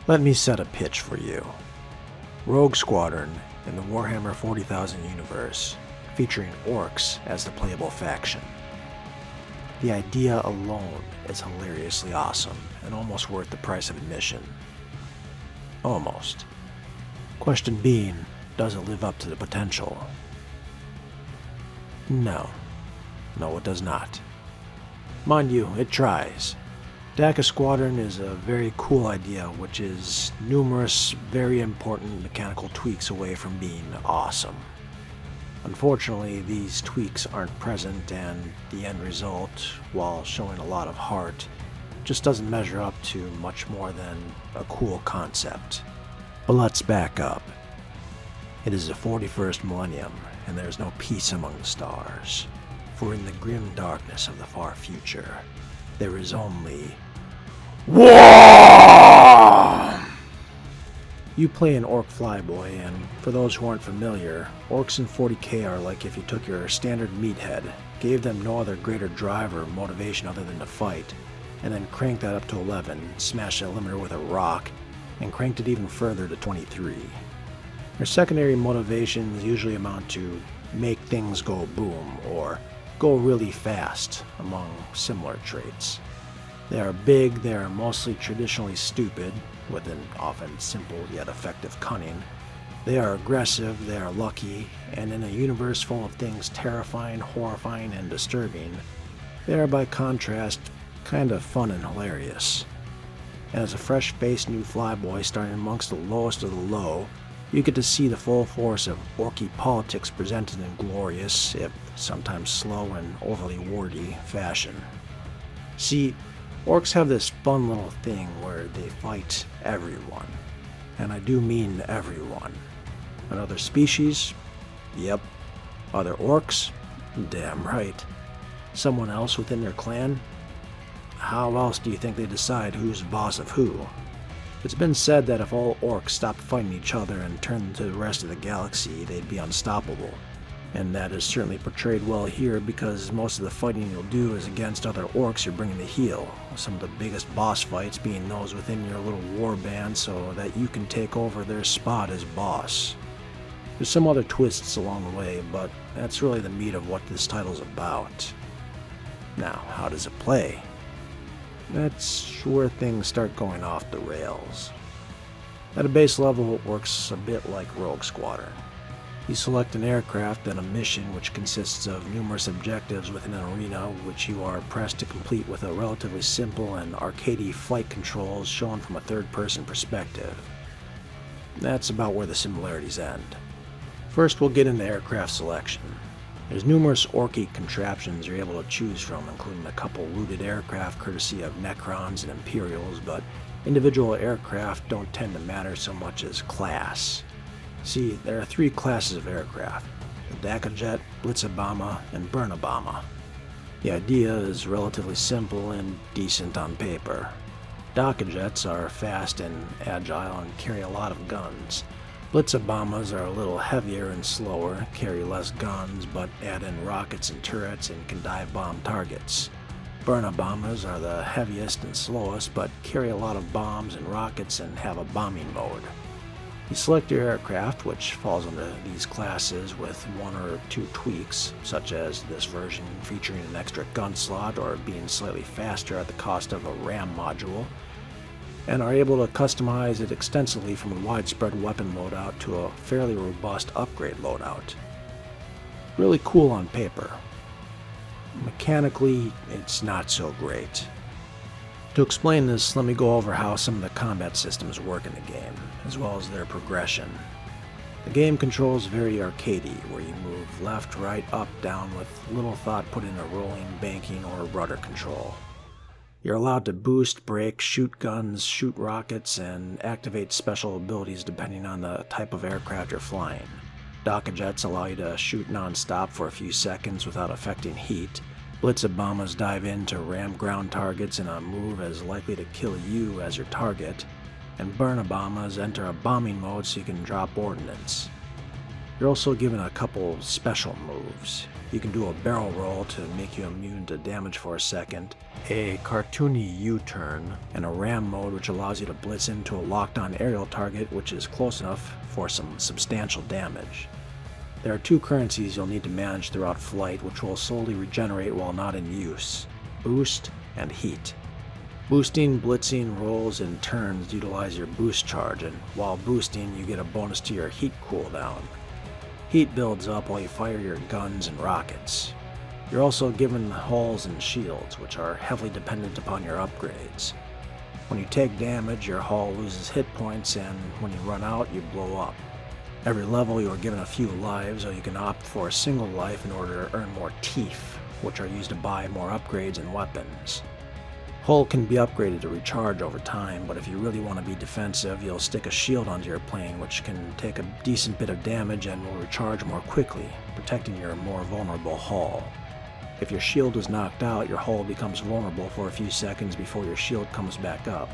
Let me set a pitch for you. Rogue Squadron in the Warhammer 40,000 universe, featuring orcs as the playable faction. The idea alone is hilariously awesome and almost worth the price of admission. Almost. Question being, does it live up to the potential? No. No, it does not. Mind you, it tries. Dakka Squadron is a very cool idea, which is numerous very important mechanical tweaks away from being awesome. Unfortunately, these tweaks aren't present, and the end result, while showing a lot of heart, just doesn't measure up to much more than a cool concept. But let's back up. It is the 41st millennium, and there is no peace among the stars. For in the grim darkness of the far future, there is only war! You play an orc flyboy, and for those who aren't familiar, orcs in 40k are like if you took your standard meathead, gave them no other greater drive or motivation other than to fight, and then cranked that up to 11, smashed the limiter with a rock, and cranked it even further to 23. Their secondary motivations usually amount to make things go boom, or go really fast, among similar traits. They are big, they are mostly traditionally stupid, with an often simple yet effective cunning. They are aggressive, they are lucky, and in a universe full of things terrifying, horrifying, and disturbing, they are by contrast kind of fun and hilarious. And as a fresh-faced new flyboy starting amongst the lowest of the low, you get to see the full force of orky politics presented in glorious, if sometimes slow and overly wordy, fashion. See, orcs have this fun little thing where they fight everyone. And I do mean everyone. Another species? Yep. Other orcs? Damn right. Someone else within their clan? How else do you think they decide who's boss of who? It's been said that if all orcs stopped fighting each other and turned to the rest of the galaxy, they'd be unstoppable. And that is certainly portrayed well here because most of the fighting you'll do is against other orcs you're bringing to heel, some of the biggest boss fights being those within your little war band so that you can take over their spot as boss. There's some other twists along the way, but that's really the meat of what this title's about. Now, how does it play? That's where things start going off the rails. At a base level, it works a bit like Rogue Squadron. You select an aircraft and a mission which consists of numerous objectives within an arena which you are pressed to complete with a relatively simple and arcadey flight controls shown from a third-person perspective. That's about where the similarities end. First, we'll get into aircraft selection. There's numerous orky contraptions you're able to choose from, including a couple looted aircraft courtesy of Necrons and Imperials, but individual aircraft don't tend to matter so much as class. See, there are three classes of aircraft: the Dakka Jet, Blitzabomber, and Burnabomber. The idea is relatively simple and decent on paper. Dakka Jets are fast and agile and carry a lot of guns. Blitzabombers are a little heavier and slower, carry less guns, but add in rockets and turrets and can dive bomb targets. Burnabombers are the heaviest and slowest, but carry a lot of bombs and rockets and have a bombing mode. You select your aircraft, which falls under these classes with one or two tweaks, such as this version featuring an extra gun slot or being slightly faster at the cost of a RAM module, and are able to customize it extensively from a widespread weapon loadout to a fairly robust upgrade loadout. Really cool on paper. Mechanically, it's not so great. To explain this, let me go over how some of the combat systems work in the game, as well as their progression. The game controls very arcadey, where you move left, right, up, down with little thought put into rolling, banking, or rudder control. You're allowed to boost, brake, shoot guns, shoot rockets, and activate special abilities depending on the type of aircraft you're flying. Dakka Jets allow you to shoot non-stop for a few seconds without affecting heat. Blitzabombers dive in to ram ground targets in a move as likely to kill you as your target, and Burnabombers enter a bombing mode so you can drop ordnance. You're also given a couple special moves. You can do a barrel roll to make you immune to damage for a second, a cartoony U-turn, and a ram mode which allows you to blitz into a locked-on aerial target which is close enough for some substantial damage. There are 2 currencies you'll need to manage throughout flight which will slowly regenerate while not in use: boost and heat. Boosting, blitzing, rolls, and turns utilize your boost charge, and while boosting you get a bonus to your heat cooldown. Heat builds up while you fire your guns and rockets. You're also given hulls and shields, which are heavily dependent upon your upgrades. When you take damage, your hull loses hit points, and when you run out, you blow up. Every level you are given a few lives, or you can opt for a single life in order to earn more teeth, which are used to buy more upgrades and weapons. Hull can be upgraded to recharge over time, but if you really want to be defensive, you'll stick a shield onto your plane, which can take a decent bit of damage and will recharge more quickly, protecting your more vulnerable hull. If your shield is knocked out, your hull becomes vulnerable for a few seconds before your shield comes back up.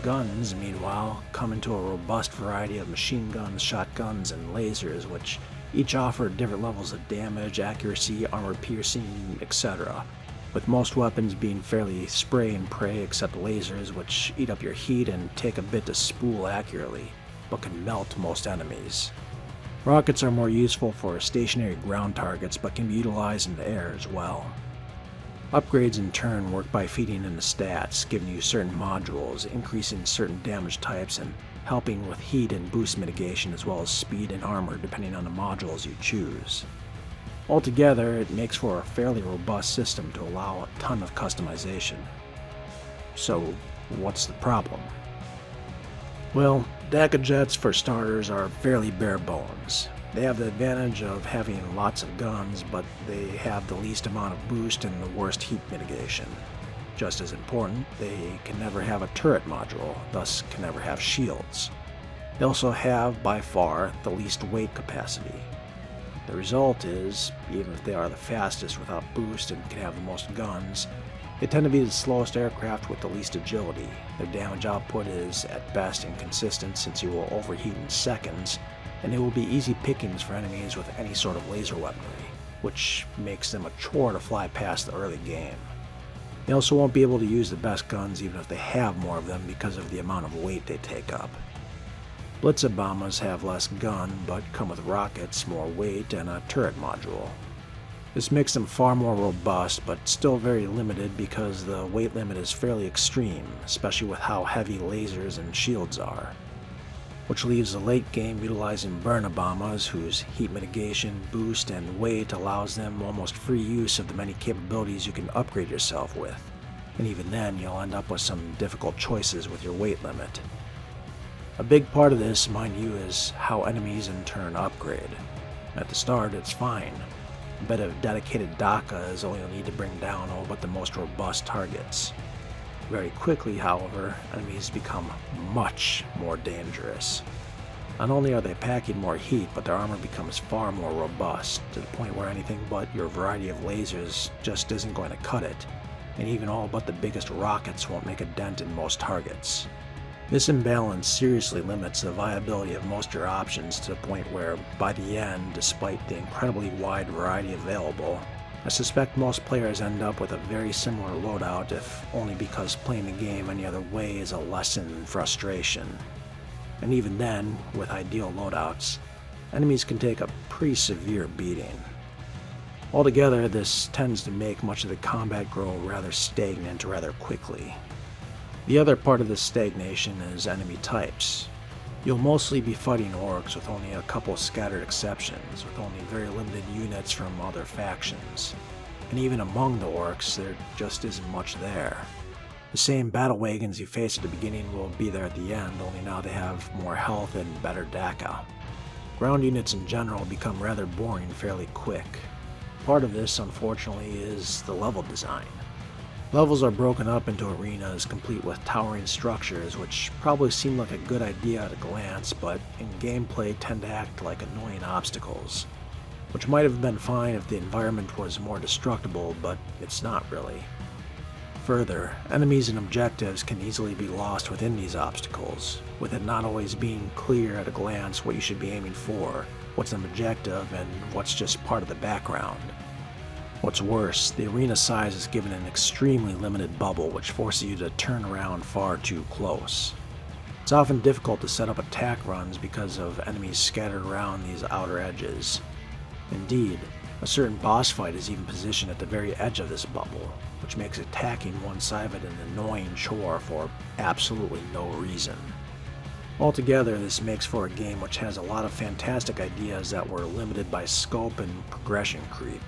Guns, meanwhile, come into a robust variety of machine guns, shotguns, and lasers, which each offer different levels of damage, accuracy, armor piercing, etc., with most weapons being fairly spray and pray except lasers, which eat up your heat and take a bit to spool accurately, but can melt most enemies. Rockets are more useful for stationary ground targets, but can be utilized in the air as well. Upgrades in turn work by feeding in the stats, giving you certain modules, increasing certain damage types, and helping with heat and boost mitigation as well as speed and armor depending on the modules you choose. Altogether, it makes for a fairly robust system to allow a ton of customization. So, what's the problem? Well, Dakka jets, for starters, are fairly bare bones. They have the advantage of having lots of guns, but they have the least amount of boost and the worst heat mitigation. Just as important, they can never have a turret module, thus can never have shields. They also have, by far, the least weight capacity. The result is, even if they are the fastest without boost and can have the most guns, they tend to be the slowest aircraft with the least agility. Their damage output is at best inconsistent since you will overheat in seconds, and it will be easy pickings for enemies with any sort of laser weaponry, which makes them a chore to fly past the early game. They also won't be able to use the best guns even if they have more of them because of the amount of weight they take up. Blitz-bombers have less gun, but come with rockets, more weight, and a turret module. This makes them far more robust, but still very limited because the weight limit is fairly extreme, especially with how heavy lasers and shields are. Which leaves the late game utilizing burn-bombers, whose heat mitigation, boost, and weight allows them almost free use of the many capabilities you can upgrade yourself with. And even then, you'll end up with some difficult choices with your weight limit. A big part of this, mind you, is how enemies in turn upgrade. At the start, it's fine. A bit of dedicated Dakka is all you'll need to bring down all but the most robust targets. Very quickly, however, enemies become much more dangerous. Not only are they packing more heat, but their armor becomes far more robust, to the point where anything but your variety of lasers just isn't going to cut it, and even all but the biggest rockets won't make a dent in most targets. This imbalance seriously limits the viability of most of your options to the point where, by the end, despite the incredibly wide variety available, I suspect most players end up with a very similar loadout, if only because playing the game any other way is a lesson in frustration. And even then, with ideal loadouts, enemies can take a pretty severe beating. Altogether, this tends to make much of the combat grow rather stagnant rather quickly. The other part of this stagnation is enemy types. You'll mostly be fighting orcs with only a couple scattered exceptions, with only very limited units from other factions. And even among the orcs, there just isn't much there. The same battle wagons you face at the beginning will be there at the end, only now they have more health and better Dakka. Ground units in general become rather boring fairly quick. Part of this, unfortunately, is the level design. Levels are broken up into arenas complete with towering structures, which probably seem like a good idea at a glance, but in gameplay tend to act like annoying obstacles. Which might have been fine if the environment was more destructible, but it's not really. Further, enemies and objectives can easily be lost within these obstacles, with it not always being clear at a glance what you should be aiming for, what's an objective, and what's just part of the background. What's worse, the arena size is given an extremely limited bubble which forces you to turn around far too close. It's often difficult to set up attack runs because of enemies scattered around these outer edges. Indeed, a certain boss fight is even positioned at the very edge of this bubble, which makes attacking one side of it an annoying chore for absolutely no reason. Altogether, this makes for a game which has a lot of fantastic ideas that were limited by scope and progression creep.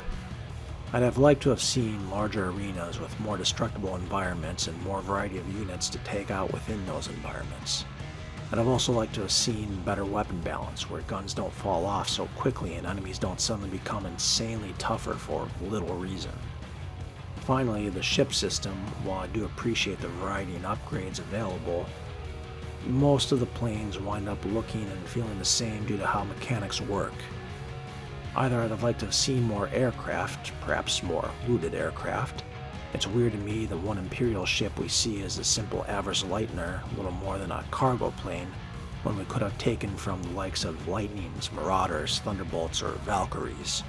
I'd have liked to have seen larger arenas with more destructible environments and more variety of units to take out within those environments. I'd have also liked to have seen better weapon balance, where guns don't fall off so quickly and enemies don't suddenly become insanely tougher for little reason. Finally, the ship system, while I do appreciate the variety and upgrades available, most of the planes wind up looking and feeling the same due to how mechanics work. Either I'd have liked to have seen more aircraft, perhaps more looted aircraft. It's weird to me that one Imperial ship we see is a simple Avars Lightner, little more than a cargo plane, when we could have taken from the likes of Lightnings, Marauders, Thunderbolts, or Valkyries.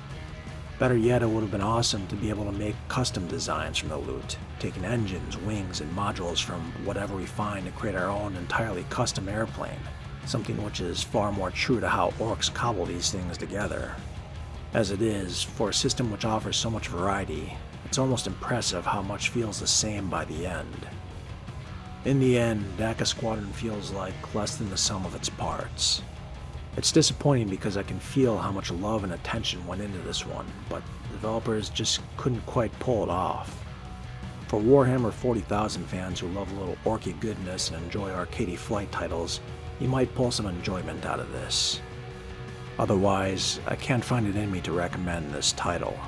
Better yet, it would have been awesome to be able to make custom designs from the loot, taking engines, wings, and modules from whatever we find to create our own entirely custom airplane, something which is far more true to how orcs cobble these things together. As it is, for a system which offers so much variety, it's almost impressive how much feels the same by the end. In the end, Dakka Squadron feels like less than the sum of its parts. It's disappointing because I can feel how much love and attention went into this one, but the developers just couldn't quite pull it off. For Warhammer 40,000 fans who love a little orky goodness and enjoy arcadey flight titles, you might pull some enjoyment out of this. Otherwise, I can't find it in me to recommend this title.